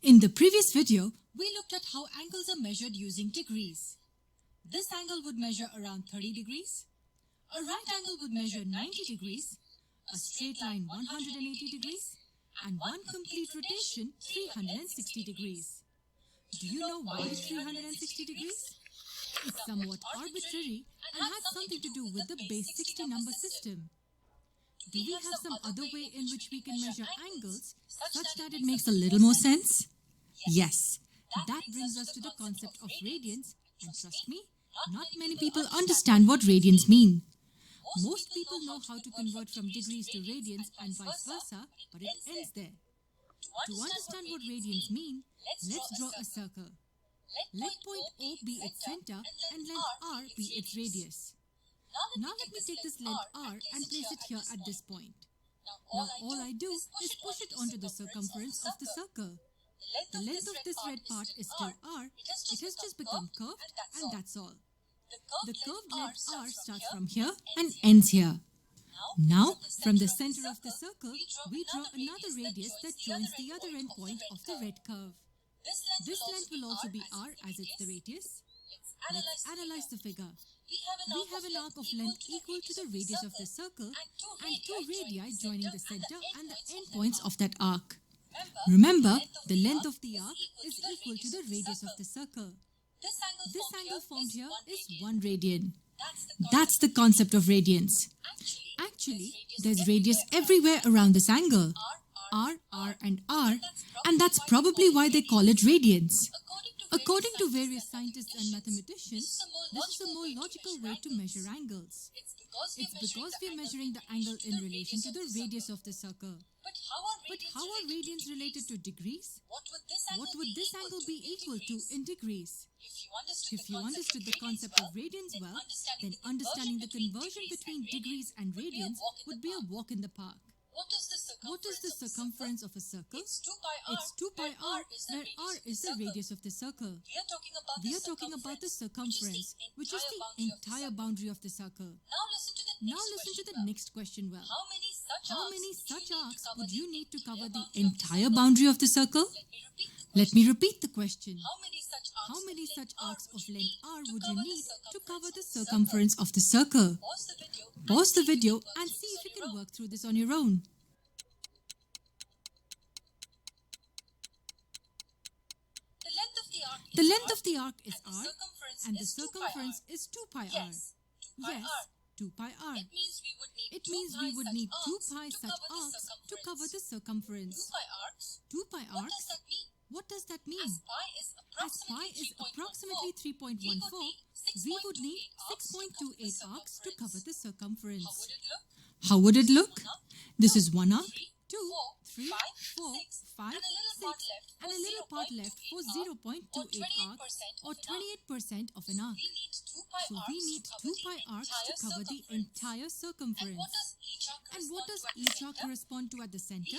In the previous video, we looked at how angles are measured using degrees. This angle would measure around 30 degrees, a right angle would measure 90 degrees, a straight line 180 degrees, and one complete rotation 360 degrees. Do you know why it's 360 degrees? It's somewhat arbitrary and has something to do with the base 60 number system. Do we have some other way in which we can measure angles such that it makes a little more sense? Yes, that brings us to the concept of radians, and trust me, not many people understand what radians mean. Most people know how to convert from degrees to radians and vice versa, but it ends there. To understand what radians mean, let's draw a circle. Let point O be its center and length R be its radius. Now let me take this length R and place it here at this point. Now all I do is push it onto the circumference of the circle. The length of this red part is still R, it has just become curved, and that's all. The curved length R starts from here and ends here. Now, from the center of the circle, we draw another radius that joins the other end point of the red curve. This length will also be R as it's the radius. Let's analyze the figure. We have an arc of length equal to the radius of the circle and two radii joining the center and the endpoints of that arc. Remember, the length of the arc is equal to the radius of the circle. This angle formed here is 1 radian. That's the concept of radians. Actually, there's radius everywhere around this angle. R, R, and R, and that's probably why they call it radians. According to various scientists and mathematicians, this is a more logical way to measure angles. It's because we're measuring the angle in relation to the radius of the circle. But how are radians related to degrees? What would this angle be equal to in degrees? If you understood the concept of radians well, then understanding the conversion between degrees and radians would be a walk in the park. What is the circumference of a circle? It's 2 pi r, where r is the radius of the circle. We are talking about the circumference, which is the entire boundary of the circle. Now listen to the next question well. How many such arcs would you need to cover the entire boundary of the circle? Let me repeat the question. How many such arcs of length r would you need to cover the circumference of the circle? Pause the video and see if you can work through this on your own. The length of the arc is r and the circumference is 2 pi r. Yes, 2 pi r. It means we would need 2 pi such arcs to cover the circumference. 2 pi arcs? What does that mean? As pi is approximately 3.14, we would need 6.28 arcs to cover the circumference. How would it look? This is 1 arc, 2, 3, 4, 5, 6, and a little part left for 0.28 arcs or 28% of an arc. So we need 2 pi arcs to cover the entire circumference. And what does each arc correspond to at the center?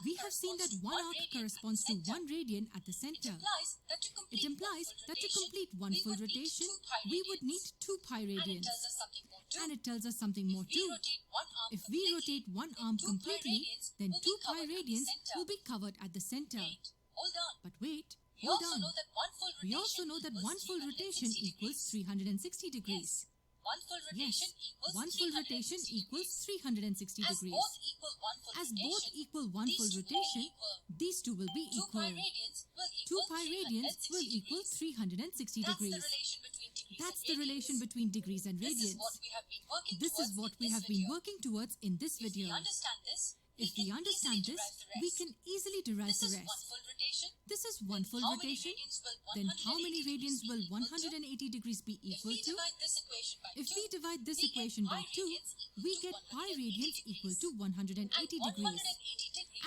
We have seen that 1 arc corresponds to 1 radian at the center. It implies that to complete one full rotation, we would need 2 pi radians. And it tells us something more too. If we rotate one arm completely, then 2 pi radians will be covered at the center. But wait, hold on. We also know that one full rotation equals 360 degrees. Yes, one full rotation equals 360 degrees. As both equal one full rotation, these two will be equal. 2 pi radians will equal 360 degrees. That's the relation between degrees and radians. This is what we have been working towards in this video. If we understand this, we can easily derive the rest. This is one full rotation. Then how many radians will 180 degrees be equal to? If we divide this equation by 2, we get pi radians equal to 180 degrees.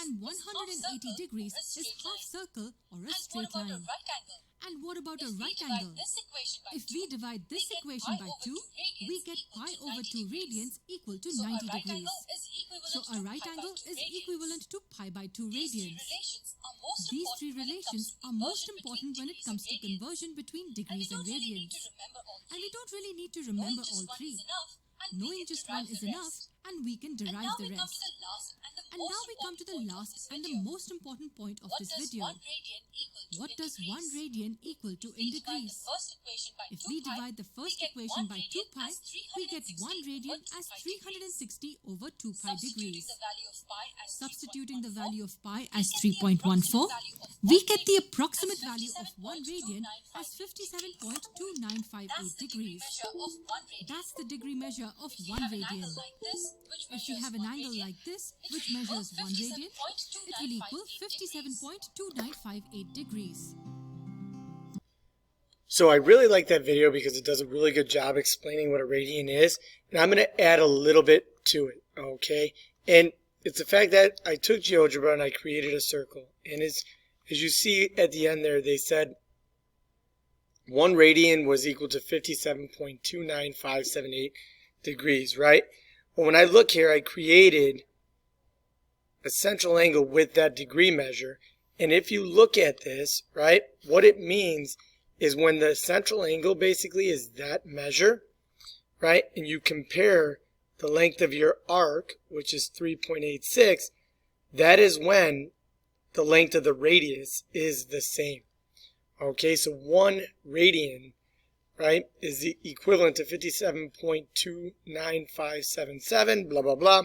And 180 degrees is half circle or a straight line. And what about a right angle? If we divide this equation by 2, we get pi over 2 radians equal to 90 degrees. So a right angle is equivalent to pi by 2 radians. These three relations are most important when it comes to conversion between degrees and radians. And we don't really need to remember all three. Knowing just one is enough, and we can derive the rest. And now we come to the last and the most important point of this video. What does 1 radian equal to in degrees? If we divide the first equation by 2 pi, we get 1 radian as 360 over 2 pi degrees. Substituting the value of pi as 3.14, we get the approximate value of 1 radian as 57.2958 degrees. That's the degree measure of 1 radian. If we have an angle like this, which measures 1 radian, it will equal 57.2958 degrees. So I really like that video because it does a really good job explaining what a radian is. And I'm going to add a little bit to it, okay? And it's the fact that I took GeoGebra and I created a circle. And as you see at the end there, they said 1 radian was equal to 57.29578 degrees, right? Well, when I look here, I created a central angle with that degree measure. And if you look at this, right, what it means is when the central angle basically is that measure, right, and you compare the length of your arc, which is 3.86, that is when the length of the radius is the same. Okay, so 1 radian, right, is the equivalent to 57.29577, blah, blah, blah.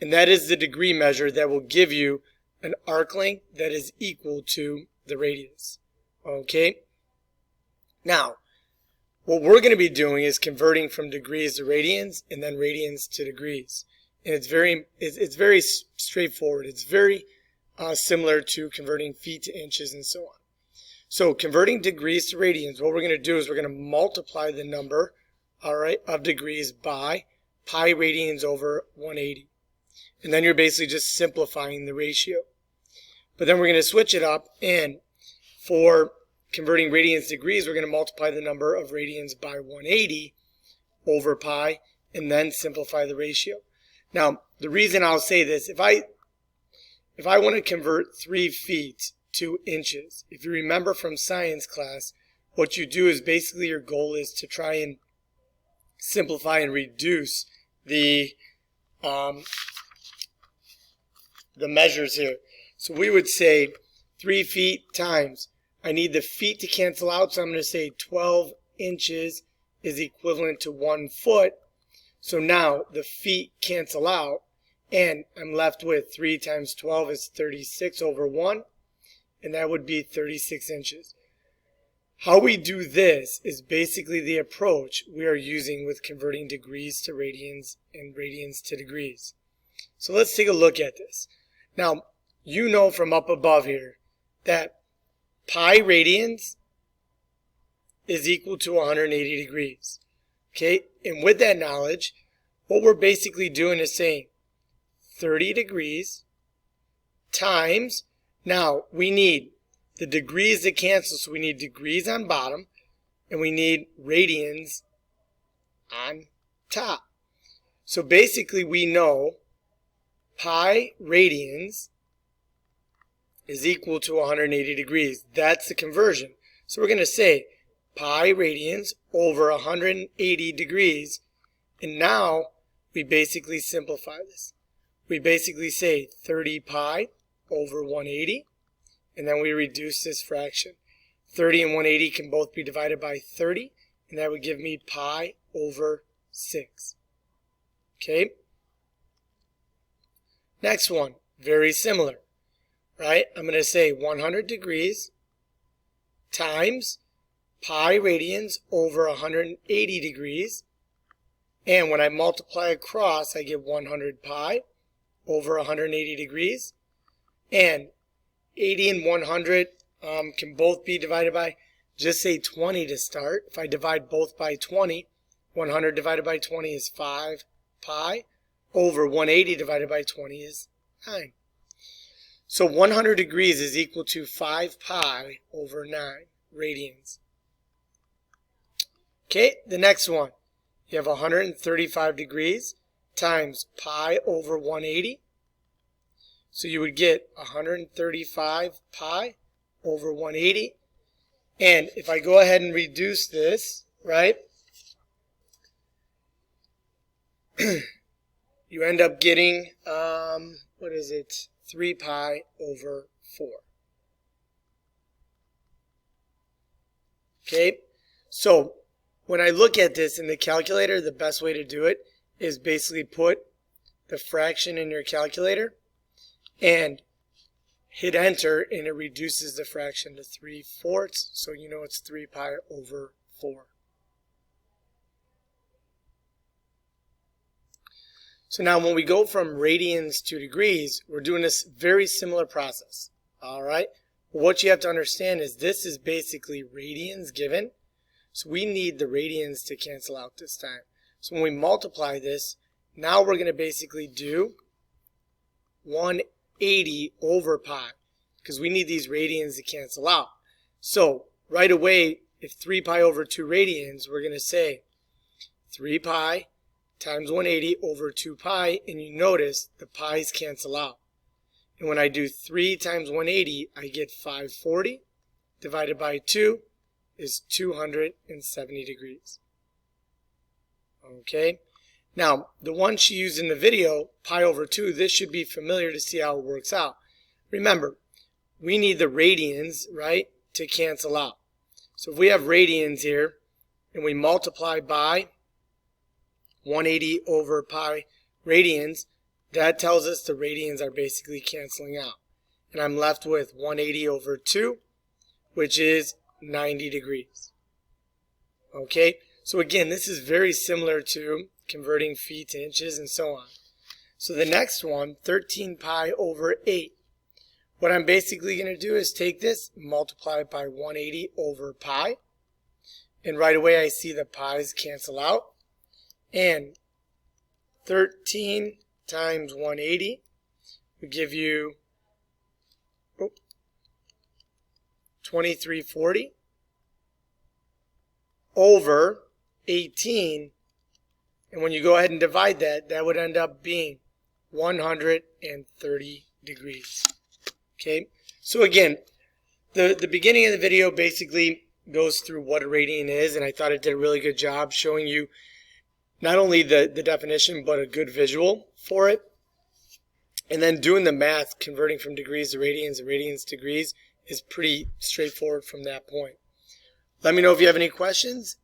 And that is the degree measure that will give you an arc length that is equal to the radius. Okay? Now, what we're going to be doing is converting from degrees to radians and then radians to degrees. And it's very straightforward. It's very similar to converting feet to inches and so on. So converting degrees to radians, what we're going to do is we're going to multiply the number, all right, of degrees by pi radians over 180. And then you're basically just simplifying the ratio. But then we're going to switch it up, and for converting radians to degrees, we're going to multiply the number of radians by 180 over pi, and then simplify the ratio. Now, the reason I'll say this, if I want to convert 3 feet to inches, if you remember from science class, what you do is basically your goal is to try and simplify and reduce the measures here. So we would say 3 feet times, I need the feet to cancel out, so I'm going to say 12 inches is equivalent to 1 foot. So now the feet cancel out, and I'm left with 3 times 12 is 36 over 1, and that would be 36 inches. How we do this is basically the approach we are using with converting degrees to radians and radians to degrees. So let's take a look at this. Now, you know from up above here that pi radians is equal to 180 degrees. Okay, and with that knowledge, what we're basically doing is saying 30 degrees times, now we need the degrees to cancel, so we need degrees on bottom, and we need radians on top. So basically we know pi radians is equal to 180 degrees. That's the conversion. So we're going to say pi radians over 180 degrees. And now we basically simplify this. We basically say 30 pi over 180. And then we reduce this fraction. 30 and 180 can both be divided by 30. And that would give me pi over 6. Okay? Next one, very similar, right? I'm going to say 100 degrees times pi radians over 180 degrees. And when I multiply across, I get 100 pi over 180 degrees. And 80 and 100 can both be divided by, just say 20 to start. If I divide both by 20, 100 divided by 20 is 5 pi. Over 180 divided by 20 is 9. So 100 degrees is equal to 5 pi over 9 radians. Okay, the next one. You have 135 degrees times pi over 180. So you would get 135 pi over 180. And if I go ahead and reduce this, right? you end up getting, what is it, 3 pi over 4. Okay, so when I look at this in the calculator, the best way to do it is basically put the fraction in your calculator and hit enter, and it reduces the fraction to 3/4, so you know it's 3 pi over 4. So now when we go from radians to degrees, we're doing this very similar process. All right, what you have to understand is this is basically radians given, so we need the radians to cancel out this time. So when we multiply this, now we're going to basically do 180 over pi, because we need these radians to cancel out. So right away, if 3 pi over 2 radians, we're going to say 3 pi times 180 over 2 pi, and you notice the pi's cancel out. And when I do 3 times 180, I get 540 divided by 2 is 270 degrees. Okay, now the one she used in the video, pi over 2, this should be familiar to see how it works out. Remember, we need the radians, right, to cancel out. So if we have radians here and we multiply by 180 over pi radians, that tells us the radians are basically canceling out. And I'm left with 180 over 2, which is 90 degrees. Okay, so again, this is very similar to converting feet to inches and so on. So the next one, 13 pi over 8. What I'm basically going to do is take this, multiply it by 180 over pi, and right away I see the pi's cancel out, and 13 times 180 will give you 2340 over 18, and when you go ahead and divide that, that would end up being 130 degrees. Okay, so again, the beginning of the video basically goes through what a radian is, and I thought it did a really good job showing you not only the definition, but a good visual for it. And then doing the math, converting from degrees to radians and radians to degrees, is pretty straightforward from that point. Let me know if you have any questions,